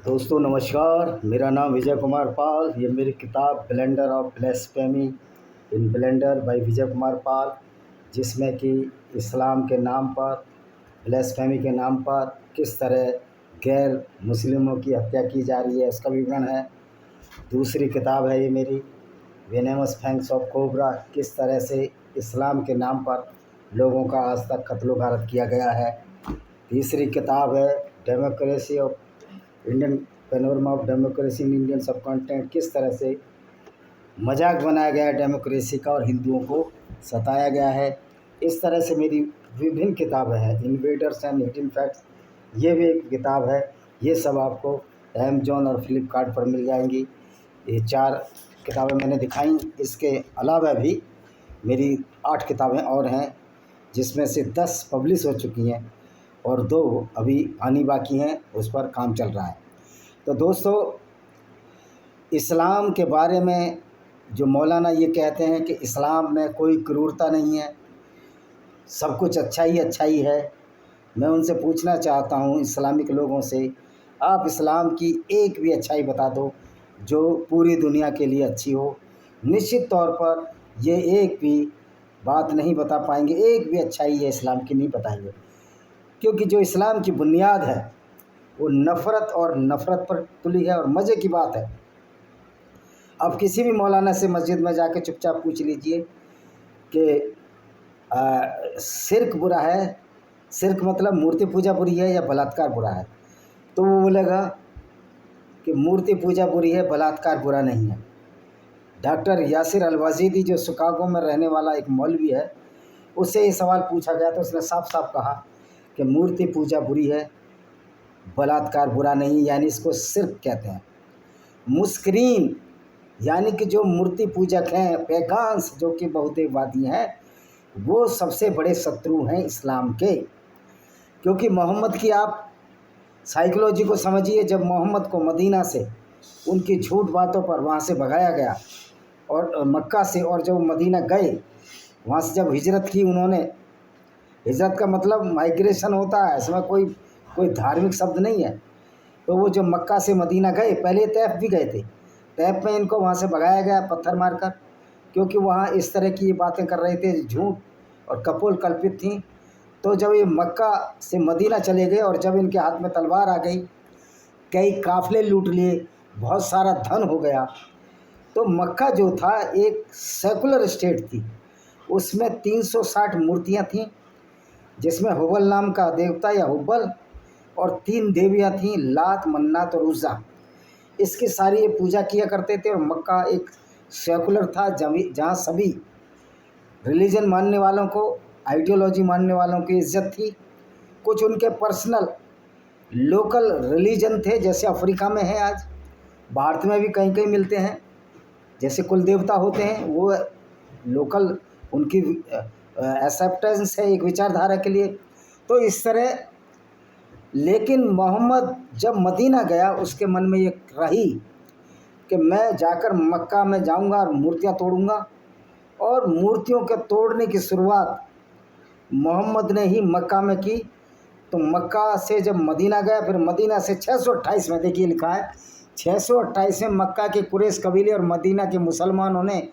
दोस्तों नमस्कार। मेरा नाम विजय कुमार पाल। ये मेरी किताब blender of blasphemy in blender by Vijay Kumar Pal, जिसमें कि इस्लाम के नाम पर, ब्लेस्फेमी के नाम पर किस तरह गैर मुस्लिमों की हत्या की जा रही है इसका विवरण है। दूसरी किताब है ये मेरी, वेनेमस फैंग्स ऑफ कोबरा, किस तरह से इस्लाम के नाम पर लोगों का आज तक कत्लो गारत किया गया है। तीसरी किताब है democracy of Indian, panorama of democracy in Indian सब कॉन्टिनेंट, किस तरह से मजाक बनाया गया है डेमोक्रेसी का और हिंदुओं को सताया गया है। इस तरह से मेरी विभिन्न किताबें हैं। इन्वेडर्स एंड हिडन फैक्ट्स, ये भी एक किताब है। ये सब आपको अमेजॉन और फ्लिपकार्ट पर मिल जाएंगी। ये 4 किताबें मैंने दिखाई। इसके अलावा भी मेरी 8 किताबें और हैं, जिसमें से 10 पब्लिश हो चुकी हैं और 2 अभी आनी बाकी हैं, उस पर काम चल रहा है। तो दोस्तों, इस्लाम के बारे में जो मौलाना ये कहते हैं कि इस्लाम में कोई क्रूरता नहीं है, सब कुछ अच्छा ही है, मैं उनसे पूछना चाहता हूँ इस्लामिक लोगों से, आप इस्लाम की एक भी अच्छाई बता दो जो पूरी दुनिया के लिए अच्छी हो। निश्चित तौर पर ये एक भी बात नहीं बता पाएंगे, एक भी अच्छाई है इस्लाम की नहीं बताएंगे, क्योंकि जो इस्लाम की बुनियाद है वो नफ़रत पर तुली है। और मज़े की बात है, अब किसी भी मौलाना से मस्जिद में जाके चुपचाप पूछ लीजिए कि शिर्क बुरा है, शिर्क मतलब मूर्ति पूजा बुरी है या बलात्कार बुरा है, तो वो बोलेगा कि मूर्ति पूजा बुरी है, बलात्कार बुरा नहीं है। डॉक्टर यासिर अल-वाजिदी, जो शिकागो में रहने वाला एक मौलवी है, उससे ये सवाल पूछा गया तो उसने साफ साफ कहा कि मूर्ति पूजा बुरी है, बलात्कार बुरा नहीं, यानी इसको शिर्क कहते हैं। मुस्करीन यानी कि जो मूर्ति पूजक हैं, पैगान्स जो कि बहुदेववादी हैं, वो सबसे बड़े शत्रु हैं इस्लाम के। क्योंकि मोहम्मद की आप साइकोलॉजी को समझिए। जब मोहम्मद को मदीना से उनकी झूठ बातों पर वहाँ से भगाया गया और मक्का से, और जब मदीना गए, वहाँ से जब हिजरत की उन्होंने, हिजरत का मतलब माइग्रेशन होता है, इसमें कोई धार्मिक शब्द नहीं है। तो वो जब मक्का से मदीना गए, पहले तैफ भी गए थे, तैफ में इनको वहाँ से भगाया गया पत्थर मारकर, क्योंकि वहाँ इस तरह की ये बातें कर रहे थे, झूठ और कपोल कल्पित थी। तो जब ये मक्का से मदीना चले गए और जब इनके हाथ में तलवार आ गई, कई काफ़िले लूट लिए, बहुत सारा धन हो गया, तो मक्का जो था एक सेकुलर स्टेट थी। उसमें 360 मूर्तियाँ थीं, जिसमें हुबल नाम का देवता या हुबल और 3 देवियाँ थीं, लात, मन्नात और उज़्ज़ा। इसकी सारी ये पूजा किया करते थे। और मक्का एक सेकुलर था जहाँ सभी रिलीजन मानने वालों को, आइडियोलॉजी मानने वालों की इज्जत थी। कुछ उनके पर्सनल लोकल रिलीजन थे, जैसे अफ्रीका में है, आज भारत में भी कहीं कहीं मिलते हैं, जैसे कुल देवता होते हैं, वो लोकल उनकी एक्सेप्टेंस है एक विचारधारा के लिए। तो इस तरह, लेकिन मोहम्मद जब मदीना गया, उसके मन में ये रही कि मैं जाकर मक्का में जाऊंगा और मूर्तियां तोड़ूंगा। और मूर्तियों के तोड़ने की शुरुआत मोहम्मद ने ही मक्का में की। तो मक्का से जब मदीना गया, फिर मदीना से 628 में, देखिए लिखा है 628 में मक्का के कुरैश कबीले और मदीना के मुसलमानों ने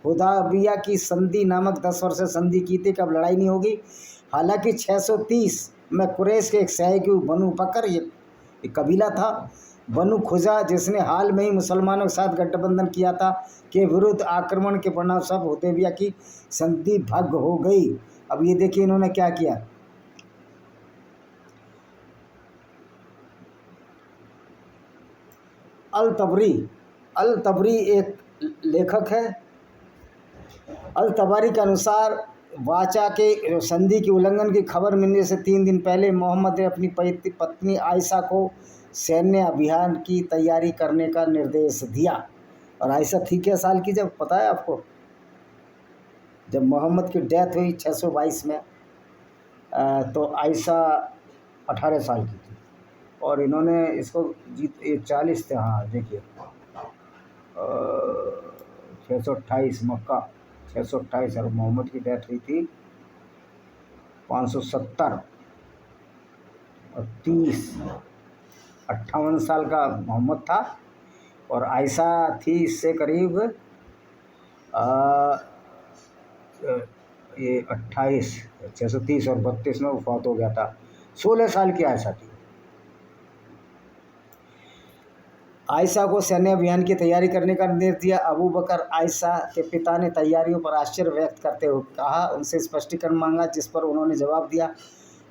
हुदैबिया की संधि नामक 10 वर्ष संधि की थी कि अब लड़ाई नहीं होगी। हालांकि 630 में कुरैश के एक सहयोगी बनु बकर, ये कबीला था, बनु खुजा, जिसने हाल में ही मुसलमानों के साथ गठबंधन किया था, के विरुद्ध आक्रमण के परिणाम सब हुदैबिया की संधि भंग हो गई। अब ये देखिए इन्होंने क्या किया। अल तबरी एक लेखक है। अल तबारी के अनुसार वाचा के संधि की उल्लंघन की खबर मिलने से 3 दिन पहले मोहम्मद ने अपनी पत्नी आयशा को सैन्य अभियान की तैयारी करने का निर्देश दिया। और आयशा थी क्या साल की, जब पता है आपको, जब मोहम्मद की डेथ हुई 622 में, तो आयशा 18 साल की थी। और इन्होंने इसको जीत 40 थे, हाँ देखिए 628 मक्का 628, और मोहम्मद की डेथ हुई थी 570 और 30 58 साल का मोहम्मद था और आयशा थी इससे करीब ये 28 630 और 32 में वफात हो गया था। 16 साल की आयशा थी। आयशा को सैन्य अभियान की तैयारी करने का निर्देश दिया। अबू बकर आयशा के पिता ने तैयारियों पर आश्चर्य व्यक्त करते हुए कहा, उनसे स्पष्टीकरण मांगा, जिस पर उन्होंने जवाब दिया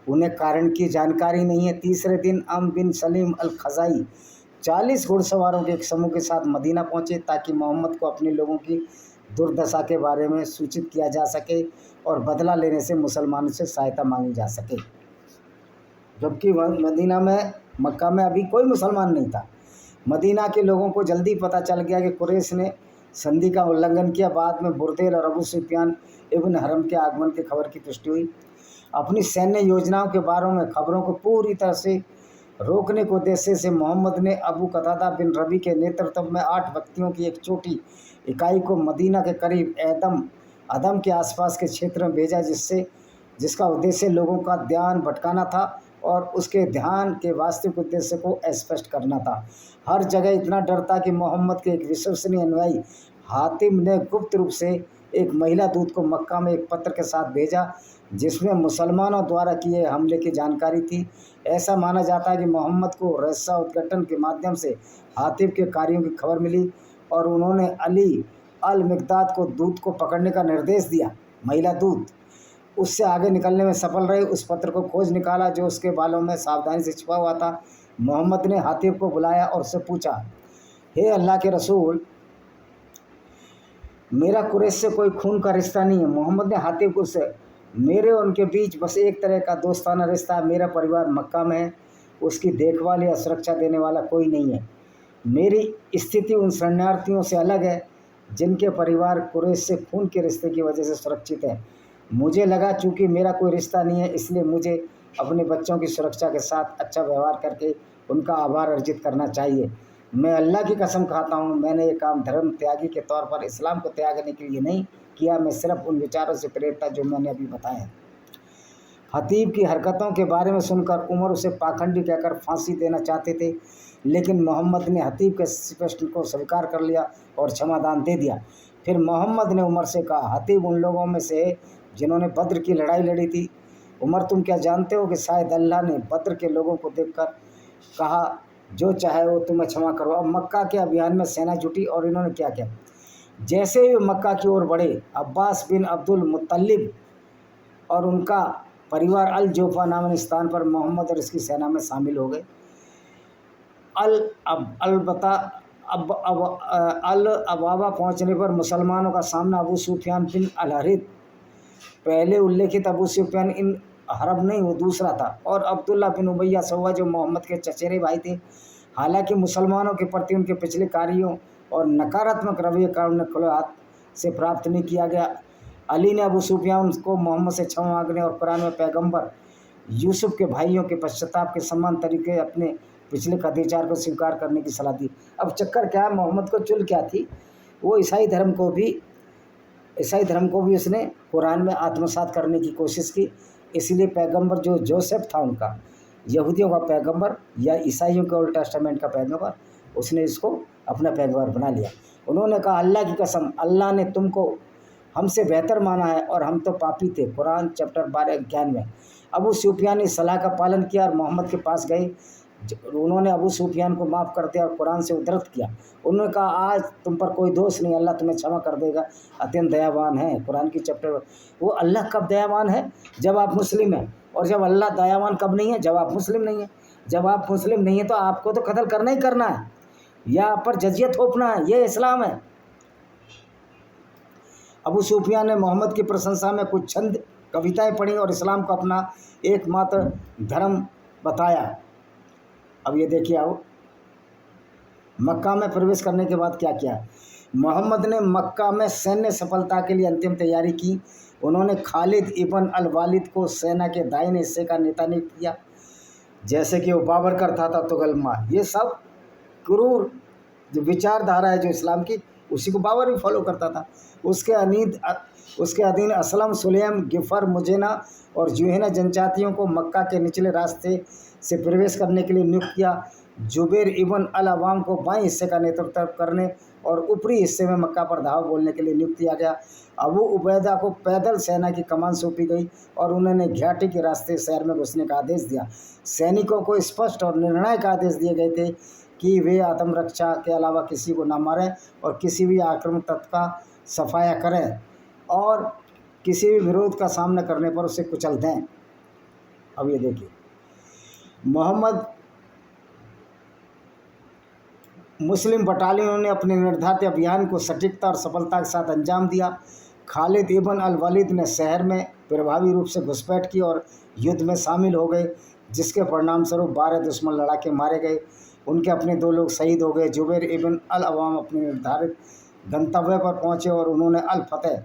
उन्हें कारण की जानकारी नहीं है। तीसरे दिन अम बिन सलीम अल खज़ाई 40 घुड़सवारों के एक समूह के साथ मदीना पहुंचे ताकि मोहम्मद को अपने लोगों की दुर्दशा के बारे में सूचित किया जा सके और बदला लेने से मुसलमानों से सहायता मांगी जा सके। जबकि मदीना में मक्का में अभी कोई मुसलमान नहीं था। मदीना के लोगों को जल्दी पता चल गया कि कुरैश ने संधि का उल्लंघन किया। बाद में बुरदैल और अबू सुफियान इब्न हरम के आगमन की खबर की पुष्टि हुई। अपनी सैन्य योजनाओं के बारे में खबरों को पूरी तरह से रोकने के उद्देश्य से मोहम्मद ने अबू कतादा बिन रबी के नेतृत्व में 8 व्यक्तियों की एक छोटी इकाई को मदीना के करीब अदम के आसपास के क्षेत्र में भेजा, जिसका उद्देश्य लोगों का ध्यान भटकाना था और उसके ध्यान के वास्तविक उद्देश्य को स्पष्ट करना था। हर जगह इतना डर था कि मोहम्मद के एक विश्वसनीय अनुयायी हातिम ने गुप्त रूप से एक महिला दूत को मक्का में एक पत्र के साथ भेजा जिसमें मुसलमानों द्वारा किए हमले की जानकारी थी। ऐसा माना जाता है कि मोहम्मद को रहस्य उद्घाटन के माध्यम से हातिम के कार्यों की खबर मिली और उन्होंने अली अल मिकदाद को दूत को पकड़ने का निर्देश दिया। महिला दूत उससे आगे निकलने में सफल रहे। उस पत्र को खोज निकाला जो उसके बालों में सावधानी से छिपा हुआ था। मोहम्मद ने हातिब को बुलाया और उससे पूछा, हे अल्लाह के रसूल, मेरा कुरैश से कोई खून का रिश्ता नहीं है। मोहम्मद ने हातिब को से मेरे और उनके बीच बस एक तरह का दोस्ताना रिश्ता है। मेरा परिवार मक्का में है, उसकी देखभाल या सुरक्षा देने वाला कोई नहीं है। मेरी स्थिति उन शरणार्थियों से अलग है जिनके परिवार कुरैश से खून के रिश्ते की वजह से सुरक्षित है। मुझे लगा चूँकि मेरा कोई रिश्ता नहीं है, इसलिए मुझे अपने बच्चों की सुरक्षा के साथ अच्छा व्यवहार करके उनका आभार अर्जित करना चाहिए। मैं अल्लाह की कसम खाता हूँ, मैंने ये काम धर्म त्यागी के तौर पर इस्लाम को त्यागने के लिए नहीं किया। मैं सिर्फ उन विचारों से प्रेरित था जो मैंने अभी बताए हैं। हतीब की हरकतों के बारे में सुनकर उमर उसे पाखंडी कहकर फांसी देना चाहते थे, लेकिन मोहम्मद ने हतीब के प्रश्न को स्वीकार कर लिया और क्षमादान दे दिया। फिर मोहम्मद ने उमर से कहा, हतीब उन लोगों में से जिन्होंने बद्र की लड़ाई लड़ी थी। उमर, तुम क्या जानते हो कि शायद अल्लाह ने बद्र के लोगों को देखकर कहा, जो चाहे वो तुम्हें क्षमा करो। अब मक्का के अभियान में सेना जुटी और इन्होंने क्या किया, जैसे ही मक्का की ओर बढ़े, अब्बास बिन अब्दुल मुत्तलिब और उनका परिवार अल जोफा नामक स्थान पर मोहम्मद और इसकी सेना में शामिल हो गए। अल अबाबा पहुँचने पर मुसलमानों का सामना अबू सुफियान बिन अल हरिथ, पहले उल्लेखित अबू सुफियान इन हरब नहीं, वो दूसरा था, और अब्दुल्ला बिन उबैया सवा जो मोहम्मद के चचेरे भाई थे। हालांकि मुसलमानों के प्रति उनके पिछले कार्यों और नकारात्मक रवैये का उन्हें खुले हाथ से प्राप्त नहीं किया गया। अली ने अबू सुफियान को मोहम्मद से क्षमा मांगने और कुरान में पैगंबर यूसुफ के भाइयों के पश्चाताप के समान तरीके अपने पिछले कदाचार को स्वीकार करने की सलाह दी। अब चक्कर क्या है, मोहम्मद को चुल क्या थी, वो ईसाई धर्म को भी उसने कुरान में आत्मसात करने की कोशिश की। इसलिए पैगंबर जो जोसेफ था उनका, यहूदियों का पैगंबर या ईसाइयों के ओल्ड टेस्टामेंट का पैगंबर, उसने इसको अपना पैगंबर बना लिया। उन्होंने कहा, अल्लाह की कसम, अल्लाह ने तुमको हमसे बेहतर माना है और हम तो पापी थे। कुरान चैप्टर 12:91। अबू सुफियान ने सलाह का पालन किया और मोहम्मद के पास गए। उन्होंने अबू सुफियान को माफ़ कर दिया और कुरान से उद्धृत किया। उन्होंने कहा, आज तुम पर कोई दोष नहीं, अल्लाह तुम्हें क्षमा कर देगा, अत्यंत दयावान है। कुरान की चैप्टर। वो अल्लाह कब दयावान है? जब आप मुस्लिम हैं। और जब अल्लाह दयावान कब नहीं है? जब आप मुस्लिम नहीं हैं। जब आप मुस्लिम नहीं हैं तो आपको तो कत्ल करना ही करना है या आप पर जजिया थोपना है। ये इस्लाम है। अबू सुफियान ने मोहम्मद की प्रशंसा में कुछ छंद कविताएं पढ़ी और इस्लाम को अपना एकमात्र धर्म बताया। अब ये देखिए, आओ मक्का में प्रवेश करने के बाद क्या किया। मोहम्मद ने मक्का में सैन्य सफलता के लिए अंतिम तैयारी की। उन्होंने खालिद इब्न अल वालिद को सेना के दाहिने हिस्से का नेता नियुक्त किया, जैसे कि वो बाबर करता था तुगलमा। ये सब क्रूर जो विचारधारा है जो इस्लाम की, उसी को बाबर भी फॉलो करता था। उसके अधीन असलम, सुलेम, गिफर, मुजेना और जुहेना जनजातियों को मक्का के निचले रास्ते से प्रवेश करने के लिए नियुक्त किया। जुबैर इब्न अल अवाम को बाएं हिस्से का नेतृत्व करने और ऊपरी हिस्से में मक्का पर धावा बोलने के लिए नियुक्त किया गया। अबू उबैदा को पैदल सेना की कमान सौंपी गई और उन्होंने घाटी के रास्ते शहर में घुसने का आदेश दिया। सैनिकों को स्पष्ट और निर्णायक आदेश दिए गए थे कि वे आत्मरक्षा के अलावा किसी को न मारें और किसी भी आक्रमक तत्व का सफाया करें और किसी भी विरोध का सामना करने पर उसे कुचल दें। अब ये देखिए, मोहम्मद मुस्लिम बटालियनों ने अपने निर्धारित अभियान को सटीकता और सफलता के साथ अंजाम दिया। खालिद इब्न अल वलीद ने शहर में प्रभावी रूप से घुसपैठ की और युद्ध में शामिल हो गए, जिसके परिणाम स्वरूप 12 दुश्मन लड़ाके मारे गए। उनके अपने 2 लोग शहीद हो गए। जुबैर इब्न अल अवाम अपने निर्धारित गंतव्य पर पहुंचे और उन्होंने अल फतेह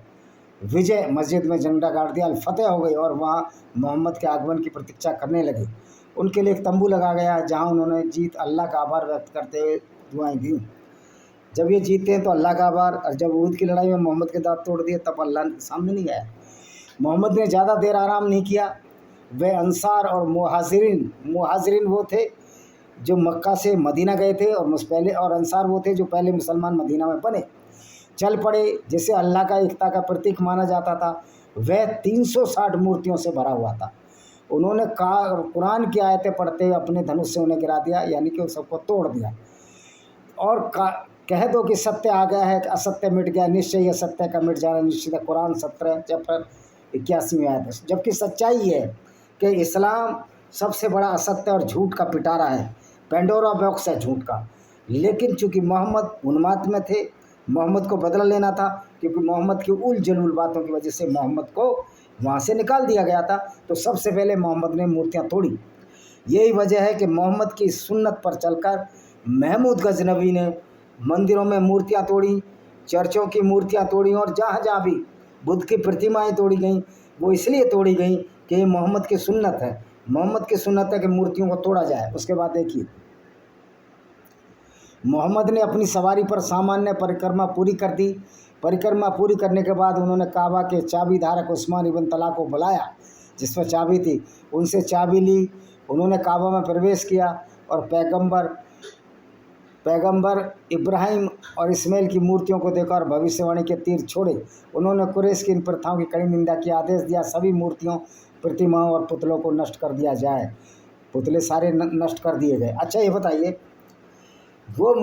विजय मस्जिद में झंडा गाड़ दिया। अल फतेह हो गई और वहां मोहम्मद के आगमन की प्रतीक्षा करने लगे। उनके लिए एक तंबू लगा गया जहां उन्होंने जीत अल्लाह का आभार व्यक्त करते हुए दुआएं दी। जब ये जीते हैं तो अल्लाह का आभार, और जब उहद की लड़ाई में मोहम्मद के दांत तोड़ दिए तब अल्लाह के सामने नहीं आया। मोहम्मद ने ज़्यादा देर आराम नहीं किया। वे अंसार और मुहाजिरिन वो थे जो मक्का से मदीना गए थे और अंसार वो थे जो पहले मुसलमान मदीना में बने, चल पड़े, जिसे अल्लाह का एकता का प्रतीक माना जाता था। वह 360 मूर्तियों से भरा हुआ था। उन्होंने कुरान की आयतें पढ़ते हुए अपने धनुष से उन्हें गिरा दिया, यानी कि सबको तोड़ दिया, और कह दो कि सत्य आ गया है, असत्य मिट गया, निश्चय यह सत्य का मिट जाना निश्चित है। कुरान 17 चैप्टर 81 आयत। जबकि सच्चाई है कि इस्लाम सबसे बड़ा असत्य और झूठ का पिटारा है, पेंडोरा बॉक्स है झूठ का। लेकिन चूंकि मोहम्मद उन्माद में थे, मोहम्मद को बदला लेना था, क्योंकि मोहम्मद की उल जलूल बातों की वजह से मोहम्मद को वहाँ से निकाल दिया गया था, तो सबसे पहले मोहम्मद ने मूर्तियाँ तोड़ी। यही वजह है कि मोहम्मद की सुन्नत पर चलकर महमूद गजनवी ने मंदिरों में मूर्तियाँ तोड़ी, चर्चों की मूर्तियाँ तोड़ी, और जहाँ जहाँ भी बुद्ध की प्रतिमाएँ तोड़ी गईं वो इसलिए तोड़ी गईं कि ये मोहम्मद की सुन्नत है। मोहम्मद की सुन्नत है कि मूर्तियों को तोड़ा जाए। उसके बाद देखिए, मोहम्मद ने अपनी सवारी पर सामान्य परिक्रमा पूरी कर दी। परिक्रमा पूरी करने के बाद उन्होंने काबा के चाबी धारक उस्मान इब्न तला को बुलाया, जिस पर चाबी थी, उनसे चाबी ली। उन्होंने काबा में प्रवेश किया और पैगंबर इब्राहिम और इस्माइल की मूर्तियों को देखकर भविष्यवाणी के तीर छोड़े। उन्होंने कुरैश की इन प्रथाओं की कड़ी निंदा की, आदेश दिया सभी मूर्तियों, प्रतिमाओं और पुतलों को नष्ट कर दिया जाए। पुतले सारे नष्ट कर दिए गए। अच्छा ये बताइए, वो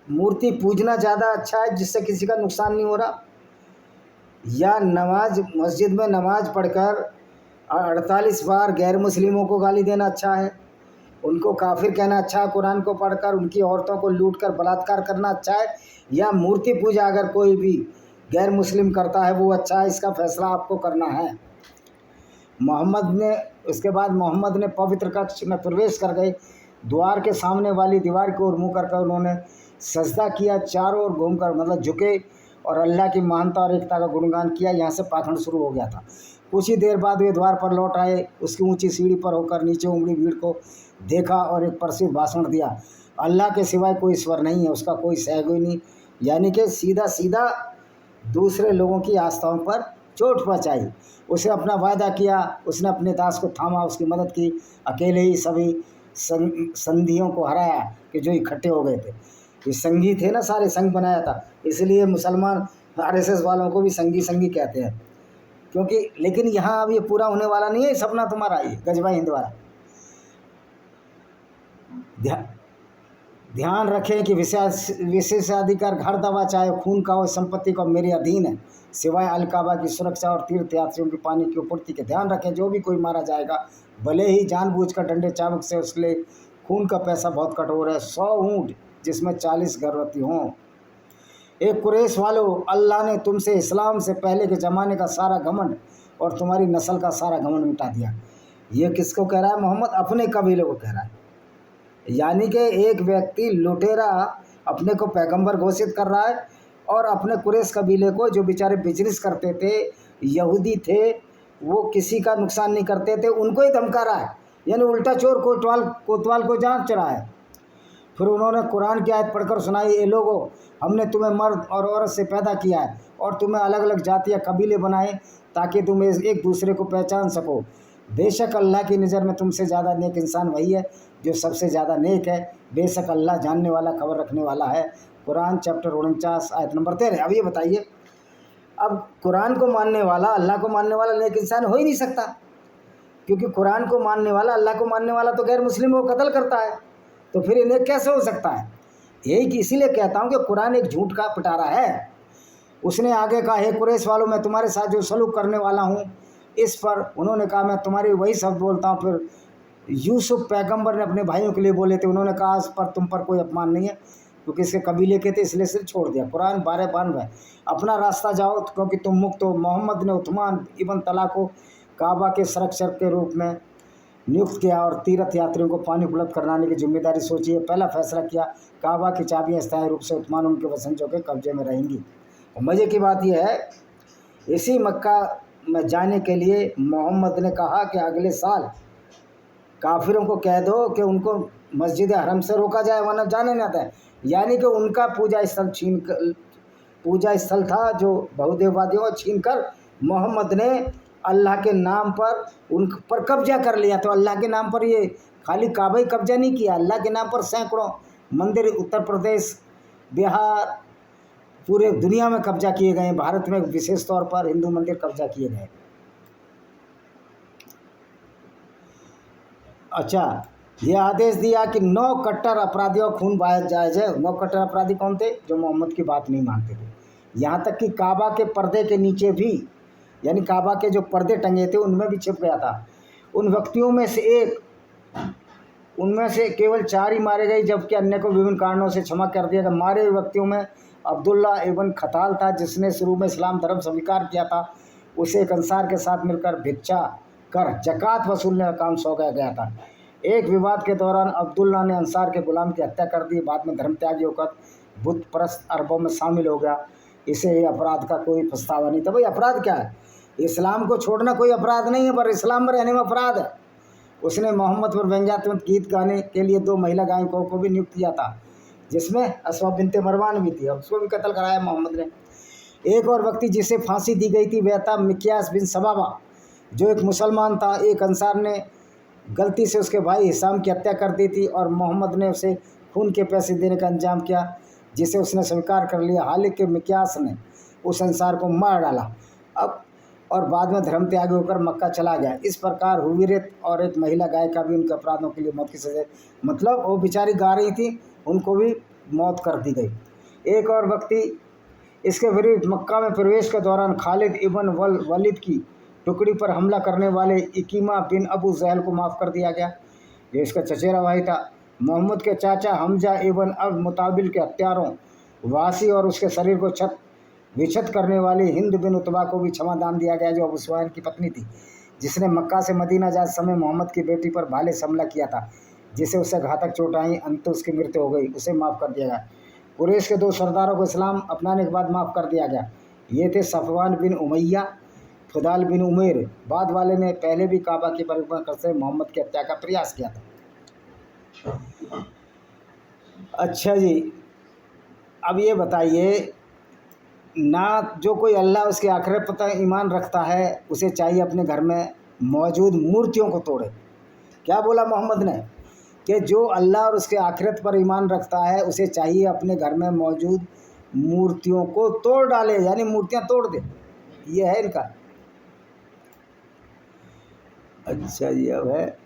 मूर्ति पूजना ज़्यादा अच्छा है जिससे किसी का नुकसान नहीं हो रहा, या नमाज मस्जिद में नमाज पढ़कर 48 बार गैर मुस्लिमों को गाली देना अच्छा है, उनको काफिर कहना अच्छा है, कुरान को पढ़कर उनकी औरतों को लूटकर बलात्कार करना अच्छा है, या मूर्ति पूजा अगर कोई भी गैर मुस्लिम करता है वो अच्छा है? इसका फैसला आपको करना है। उसके बाद मोहम्मद ने पवित्र कक्ष में प्रवेश कर गए। द्वार के सामने वाली दीवार की ओर मुँह करके उन्होंने सजदा किया, चारों ओर घूमकर मतलब झुके और अल्लाह की महानता और एकता का गुणगान किया। यहाँ से पाखंड शुरू हो गया था। कुछ ही देर बाद वे द्वार पर लौट आए। उसकी ऊंची सीढ़ी पर होकर नीचे उमड़ी भीड़ को देखा और एक प्रसिद्ध भाषण दिया, अल्लाह के सिवाय कोई ईश्वर नहीं है, उसका कोई सहयोगी नहीं, यानी कि सीधा सीधा दूसरे लोगों की आस्थाओं पर चोट पहुँचाई। उसे अपना वायदा किया, उसने अपने दास को थामा, उसकी मदद की, अकेले ही सभी संधियों को हराया कि जो इकट्ठे हो गए थे। ये संगी थे ना, सारे संघ बनाया था, इसलिए मुसलमान RSS वालों को भी संगी कहते हैं। क्योंकि लेकिन यहाँ अब ये पूरा होने वाला नहीं है सपना तुम्हारा, ये गजबा हिंद वाला। ध्यान रखें कि विशेषाधिकार घर दवा चाहे खून का हो, संपत्ति का मेरे अधीन है, सिवाय अलकाबा की सुरक्षा और तीर्थ यात्रियों की पानी की आपूर्ति के। ध्यान रखें, जो भी कोई मारा जाएगा भले ही जानबूझकर डंडे चाबुक से, उसके खून का पैसा बहुत कठोर है। 100 ऊँट जिसमें 40 गर्भवती हों। एक कुरैश वालों, अल्लाह ने तुमसे इस्लाम से पहले के ज़माने का सारा घमंड और तुम्हारी नस्ल का सारा घमंड मिटा दिया। ये किसको कह रहा है? मोहम्मद अपने कबीले को कह रहा है। यानी कि एक व्यक्ति लुटेरा अपने को पैगंबर घोषित कर रहा है और अपने कुरैश कबीले को, जो बेचारे बिजनेस करते थे, यहूदी थे, वो किसी का नुकसान नहीं करते थे, उनको ही धमका रहा है। यानी उल्टा चोर कोतवाल को जांच रहा है। फिर उन्होंने कुरान की आयत पढ़कर सुनाई, ये लोगों, हमने तुम्हें मर्द और औरत से पैदा किया है और तुम्हें अलग अलग जातियाँ कबीले बनाए ताकि तुम एक दूसरे को पहचान सको। बेशक अल्लाह की नज़र में तुमसे ज़्यादा नेक इंसान वही है जो सबसे ज़्यादा नेक है। बेशक अल्लाह जानने वाला, खबर रखने वाला है। कुरान चैप्टर 49 आयत नंबर 13। अब ये बताइए, अब कुरान को मानने वाला, अल्लाह को मानने वाला नेक इंसान हो ही नहीं सकता, क्योंकि कुरान को मानने वाला, अल्लाह को मानने वाला तो गैर मुस्लिमों को कत्ल करता है, तो फिर ये नेक कैसे हो सकता है? यही कि इसीलिए कहता हूँ कि कुरान एक झूठ का पिटारा है। उसने आगे कहा, हे कुरैश वालों, मैं तुम्हारे साथ जो सलूक करने वाला हूँ, इस पर उन्होंने कहा मैं तुम्हारी वही शब्द बोलता हूँ। फिर यूसुफ पैगंबर ने अपने भाइयों के लिए बोले थे, उन्होंने कहा इस पर तुम पर कोई अपमान नहीं है, क्योंकि इसके कबीले के थे, इसलिए सिर छोड़ दिया। कुरान 12:92, अपना रास्ता जाओ क्योंकि तुम मुक्त हो। मोहम्मद ने उस्मान इब्न तला को काबा के संरक्षक के रूप में नियुक्त किया और तीर्थ यात्रियों को पानी उपलब्ध कराने की जिम्मेदारी सोची है। पहला फैसला किया, काबा की चाबियाँ स्थायी रूप से उस्मान उनके वसंजों के कब्जे में रहेंगी। और मज़े की बात यह है, इसी मक्का में जाने के लिए मोहम्मद ने कहा कि अगले साल काफिरों को कह दो कि उनको मस्जिद हरम से रोका जाए, वरना जाने नहीं आता है। यानी कि उनका पूजा स्थल था जो बहुदेववादियों को छीन कर मोहम्मद ने अल्लाह के नाम पर उन पर कब्जा कर लिया। तो अल्लाह के नाम पर ये खाली काबा ही कब्जा नहीं किया, अल्लाह के नाम पर सैकड़ों मंदिर उत्तर प्रदेश, बिहार, पूरे दुनिया में कब्जा किए गए। भारत में विशेष तौर पर हिंदू मंदिर कब्जा किए गए। अच्छा, ये आदेश दिया कि 9 कट्टर अपराधियों का खून बहाया जायज़ है। 9 कट्टर अपराधी कौन थे? जो मोहम्मद की बात नहीं मानते थे। यहाँ तक कि काबा के पर्दे के नीचे भी, यानी काबा के जो पर्दे टंगे थे उनमें भी छिप गया था। उन व्यक्तियों में से उनमें से केवल 4 ही मारे गए, जबकि अन्य को विभिन्न कारणों से क्षमा कर दिया गया। मारे हुए व्यक्तियों में अब्दुल्ला इब्न खताल था, जिसने शुरू में इस्लाम धर्म स्वीकार किया था। उसे एक अंसार के साथ मिलकर भिक्षा कर जक़ात वसूलने का काम सौंपा गया था। एक विवाद के दौरान अब्दुल्ला ने अंसार के गुलाम की हत्या कर दी। बाद में धर्म त्यागी होकर बुत परस्त अरबों में शामिल हो गया। इसे ये अपराध का कोई पछतावा नहीं था। भाई अपराध क्या है? इस्लाम को छोड़ना कोई अपराध नहीं है, पर इस्लाम में रहने में अपराध है। उसने मोहम्मद पर व्यंग्यात्मक गीत गाने के लिए 2 महिला गायकों को भी नियुक्त किया था, जिसमें अस्मा बिनते मरवान भी थी, और उसको भी कत्ल कराया मोहम्मद ने। एक और व्यक्ति जिसे फांसी दी गई थी वह था मिक्यास बिन सबाबा, जो एक मुसलमान था। एक अंसार ने गलती से उसके भाई हिसाम की हत्या कर दी थी और मोहम्मद ने उसे खून के पैसे देने का इंतजाम किया, जिसे उसने स्वीकार कर लिया। हालांकि मिक्यास ने उस अंसार को मार डाला और बाद में धर्म त्यागी होकर मक्का चला गया। इस प्रकार हुवीरत और एक महिला गायिका भी उनके अपराधों के लिए मौत की सजा, मतलब वो बेचारी गा रही थी, उनको भी मौत कर दी गई। एक और व्यक्ति इसके विरुद्ध मक्का में प्रवेश के दौरान खालिद इब्न वलीद की टुकड़ी पर हमला करने वाले इकीमा बिन अबू जहल को माफ़ कर दिया गया, जो इसका चचेरा भाई था। मोहम्मद के चाचा हमजा इब्न अब मुताबिल के हत्यारों वासी और उसके शरीर को विक्षत करने वाली हिंद बिन उतबा को भी क्षमा दान दिया गया, जो अबू सुफियान की पत्नी थी, जिसने मक्का से मदीना जाते समय मोहम्मद की बेटी पर भाले से हमला किया था, जिसे उससे घातक चोट आई, अंत उसकी मृत्यु हो गई। उसे माफ़ कर दिया गया। कुरैश के 2 सरदारों को इस्लाम अपनाने के बाद माफ़ कर दिया गया। ये थे सफवान बिन उमैया, फुदाल बिन उमैर। बाद वाले ने पहले भी काबा की परिक्रमा करते मोहम्मद की हत्या का प्रयास किया था। अच्छा जी, अब ये बताइए, ना जो कोई अल्लाह उसके आखिरत पर ईमान रखता है, उसे चाहिए अपने घर में मौजूद मूर्तियों को तोड़े। क्या बोला मोहम्मद ने? कि जो अल्लाह और उसके आखिरत पर ईमान रखता है, उसे चाहिए अपने घर में मौजूद मूर्तियों को तोड़ डाले, यानी मूर्तियां तोड़ दे। ये है इनका। अच्छा जी, अब है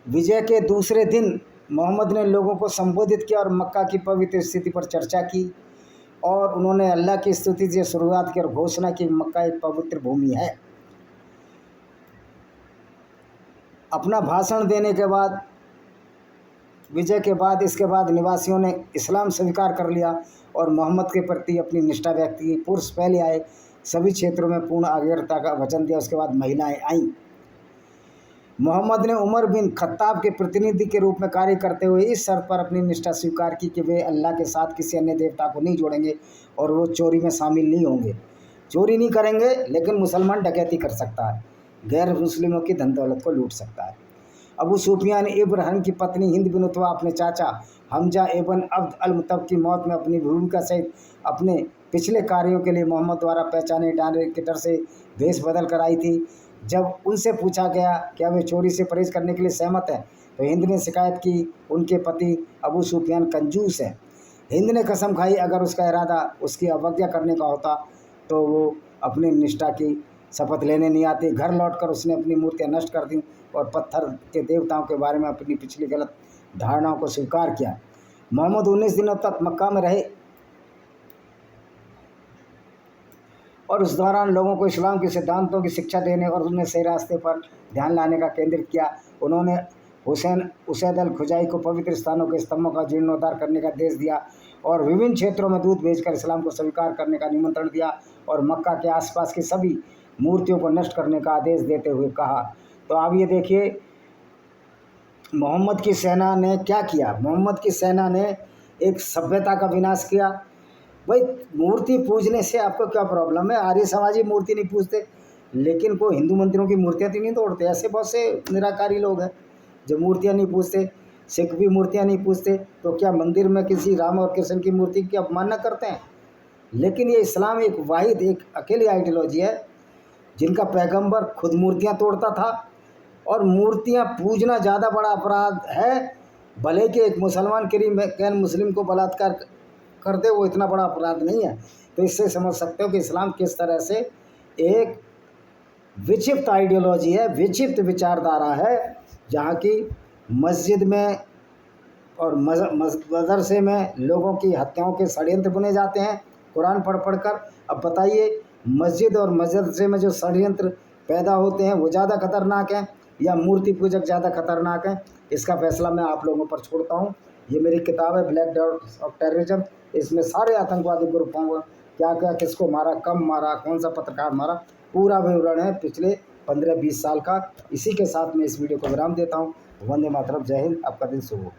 विजय के दूसरे दिन मोहम्मद ने लोगों को संबोधित किया और मक्का की पवित्र स्थिति पर चर्चा की, और उन्होंने अल्लाह की स्तुति से शुरुआत की और घोषणा की मक्का एक पवित्र भूमि है। अपना भाषण देने के बाद, विजय के बाद, इसके बाद निवासियों ने इस्लाम स्वीकार कर लिया और मोहम्मद के प्रति अपनी निष्ठा व्यक्त की। पुरुष पहले आए, सभी क्षेत्रों में पूर्ण आज्ञाकारिता का वचन दिया। उसके बाद महिलाएं आईं। मोहम्मद ने उमर बिन खत्ताब के प्रतिनिधि के रूप में कार्य करते हुए इस शर्त पर अपनी निष्ठा स्वीकार की कि वे अल्लाह के साथ किसी अन्य देवता को नहीं जोड़ेंगे और वो चोरी में शामिल नहीं होंगे। चोरी नहीं करेंगे, लेकिन मुसलमान डकैती कर सकता है, गैर मुस्लिमों की धन दौलत को लूट सकता है। अबू सुफियान इब्न हरब की पत्नी हिंद बिन उतबा अपने चाचा हमजा इब्न अब्द अल-मुत्तलब की मौत में अपनी भूमिका सहित अपने पिछले कार्यों के लिए मोहम्मद द्वारा पहचाने जाने के डर से भेष बदल कर आई थी। जब उनसे पूछा गया क्या वे चोरी से परहेज करने के लिए सहमत हैं, तो हिंद ने शिकायत की उनके पति अबू सुफियान कंजूस है। हिंद ने कसम खाई अगर उसका इरादा उसकी अवज्ञा करने का होता तो वो अपनी निष्ठा की शपथ लेने नहीं आती। घर लौटकर उसने अपनी मूर्तियां नष्ट कर दी और पत्थर के देवताओं के बारे में अपनी पिछली गलत धारणाओं को स्वीकार किया। मोहम्मद 19 दिनों तक मक्का में रहे और उस दौरान लोगों को इस्लाम के सिद्धांतों की शिक्षा देने और उन्हें सही रास्ते पर ध्यान लाने का केंद्रित किया। उन्होंने हुसैन उसैद अल खुजाई को पवित्र स्थानों के स्तंभों का जीर्णोद्धार करने का आदेश दिया और विभिन्न क्षेत्रों में दूत भेजकर इस्लाम को स्वीकार करने का निमंत्रण दिया और मक्का के आसपास की सभी मूर्तियों को नष्ट करने का आदेश देते हुए कहा। तो अब ये देखिए मोहम्मद की सेना ने क्या किया। मोहम्मद की सेना ने एक सभ्यता का विनाश किया। भाई मूर्ति पूजने से आपको क्या प्रॉब्लम है? आर्य समाजी मूर्ति नहीं पूजते, लेकिन कोई हिंदू मंदिरों की मूर्तियाँ तो नहीं तोड़ते। ऐसे बहुत से निराकारी लोग हैं जो मूर्तियाँ नहीं पूजते। सिख भी मूर्तियाँ नहीं पूजते, तो क्या मंदिर में किसी राम और कृष्ण की मूर्ति की अवमानना करते हैं? लेकिन ये इस्लाम एक वाहिद एक अकेली आइडियोलॉजी है जिनका पैगंबर खुद मूर्तियाँ तोड़ता था। और मूर्तियाँ पूजना ज़्यादा बड़ा अपराध है, भले कि एक मुसलमान गैर मुस्लिम को बलात्कार कर दे, वो इतना बड़ा अपराध नहीं है। तो इससे समझ सकते हो कि इस्लाम किस तरह से एक विक्षिप्त आइडियोलॉजी है, विक्षिप्त विचारधारा है, जहाँ की मस्जिद में और मदरसे में लोगों की हत्याओं के षड्यंत्र बुने जाते हैं कुरान पढ़ पढ़ कर। अब बताइए मस्जिद और मदरसे में जो षड्यंत्र पैदा होते हैं वो ज़्यादा खतरनाक हैं या मूर्ति पूजक ज़्यादा खतरनाक हैं? इसका फैसला मैं आप लोगों पर छोड़ता हूँ। ये मेरी किताब है ब्लैक डॉट्स ऑफ टेररिज्म। इसमें सारे आतंकवादी ग्रुपों को क्या क्या किसको मारा, कब मारा, कौन सा पत्रकार मारा, पूरा विवरण है पिछले 15-20 साल का। इसी के साथ मैं इस वीडियो को विराम देता हूँ। वंदे मातरम, जय हिंद, आपका दिन शुभ हो।